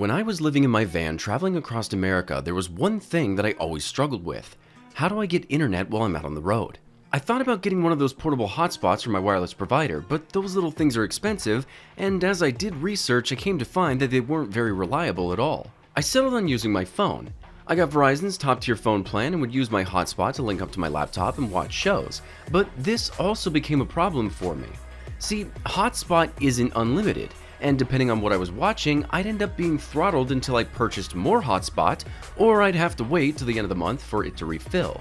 When I was living in my van traveling across America, there was one thing that I always struggled with. How do I get internet while I'm out on the road? I thought about getting one of those portable hotspots from my wireless provider, but those little things are expensive, and as I did research, I came to find that they weren't very reliable at all. I settled on using my phone. I got Verizon's top-tier phone plan and would use my hotspot to link up to my laptop and watch shows, but this also became a problem for me. See, hotspot isn't unlimited, and depending on what I was watching, I'd end up being throttled until I purchased more hotspot, or I'd have to wait till the end of the month for it to refill.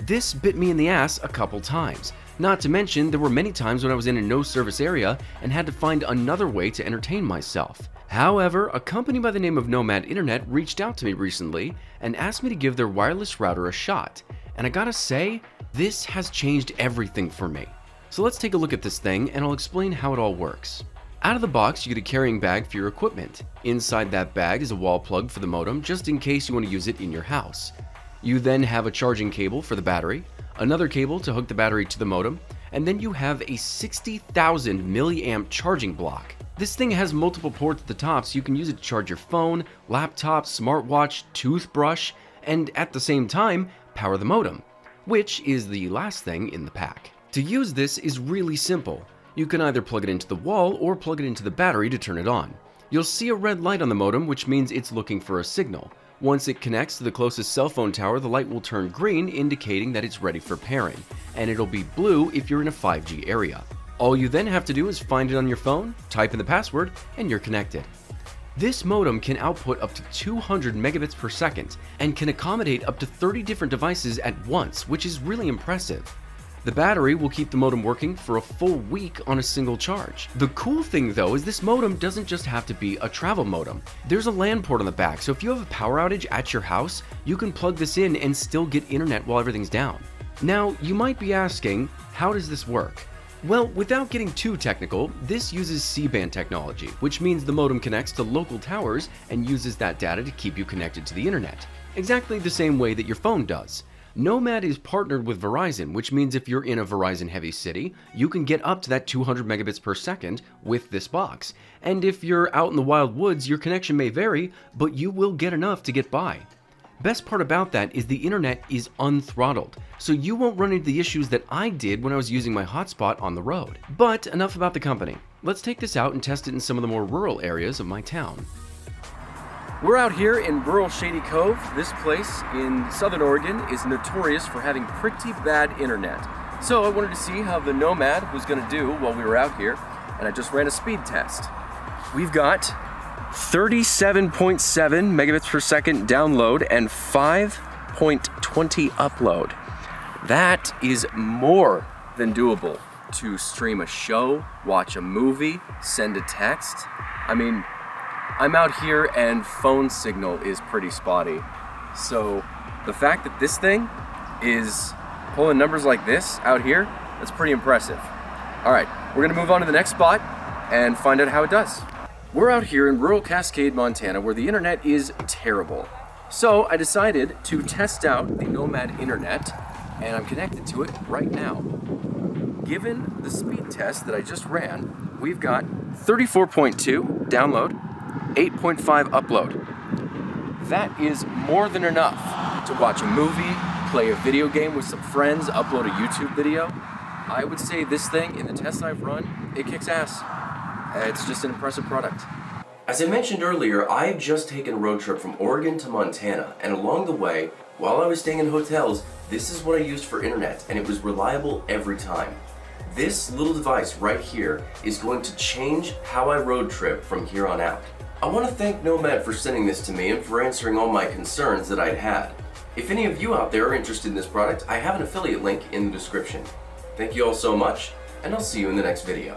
This bit me in the ass a couple times. Not to mention, there were many times when I was in a no-service area and had to find another way to entertain myself. However, a company by the name of Nomad Internet reached out to me recently and asked me to give their wireless router a shot. And I gotta say, this has changed everything for me. So let's take a look at this thing and I'll explain how it all works. Out of the box, you get a carrying bag for your equipment. Inside that bag is a wall plug for the modem, just in case you want to use it in your house. You then have a charging cable for the battery, another cable to hook the battery to the modem, and then you have a 60,000 milliamp charging block. This thing has multiple ports at the top, so you can use it to charge your phone, laptop, smartwatch, toothbrush, and at the same time, power the modem, which is the last thing in the pack. To use this is really simple. You can either plug it into the wall or plug it into the battery to turn it on. You'll see a red light on the modem, which means it's looking for a signal. Once it connects to the closest cell phone tower, the light will turn green, indicating that it's ready for pairing, and it'll be blue if you're in a 5G area. All you then have to do is find it on your phone, type in the password, and you're connected. This modem can output up to 200 megabits per second and can accommodate up to 30 different devices at once, which is really impressive. The battery will keep the modem working for a full week on a single charge. The cool thing though is this modem doesn't just have to be a travel modem. There's a LAN port on the back, so if you have a power outage at your house, you can plug this in and still get internet while everything's down. Now, you might be asking, how does this work? Well, without getting too technical, this uses C-band technology, which means the modem connects to local towers and uses that data to keep you connected to the internet, exactly the same way that your phone does. Nomad is partnered with Verizon, which means if you're in a Verizon-heavy city, you can get up to that 200 megabits per second with this box. And if you're out in the wild woods, your connection may vary, but you will get enough to get by. Best part about that is the internet is unthrottled, so you won't run into the issues that I did when I was using my hotspot on the road. But enough about the company. Let's take this out and test it in some of the more rural areas of my town. We're out here in rural Shady Cove. This place in Southern Oregon is notorious for having pretty bad internet. So I wanted to see how the Nomad was going to do while we were out here, and I just ran a speed test. We've got 37.7 megabits per second download and 5.20 upload. That is more than doable to stream a show, watch a movie, send a text. I mean, I'm out here and phone signal is pretty spotty. So the fact that this thing is pulling numbers like this out here, that's pretty impressive. All right, we're gonna move on to the next spot and find out how it does. We're out here in rural Cascade, Montana, where the internet is terrible. So I decided to test out the Nomad Internet, and I'm connected to it right now. Given the speed test that I just ran, we've got 34.2 download, 8.5 upload. That is more than enough to watch a movie, play a video game with some friends, upload a YouTube video. I would say this thing, in the tests I've run, it kicks ass. It's just an impressive product. As I mentioned earlier, I've just taken a road trip from Oregon to Montana, and along the way, while I was staying in hotels, this is what I used for internet, and it was reliable every time. This little device right here is going to change how I road trip from here on out. I want to thank Nomad for sending this to me and for answering all my concerns that I'd had. If any of you out there are interested in this product, I have an affiliate link in the description. Thank you all so much, and I'll see you in the next video.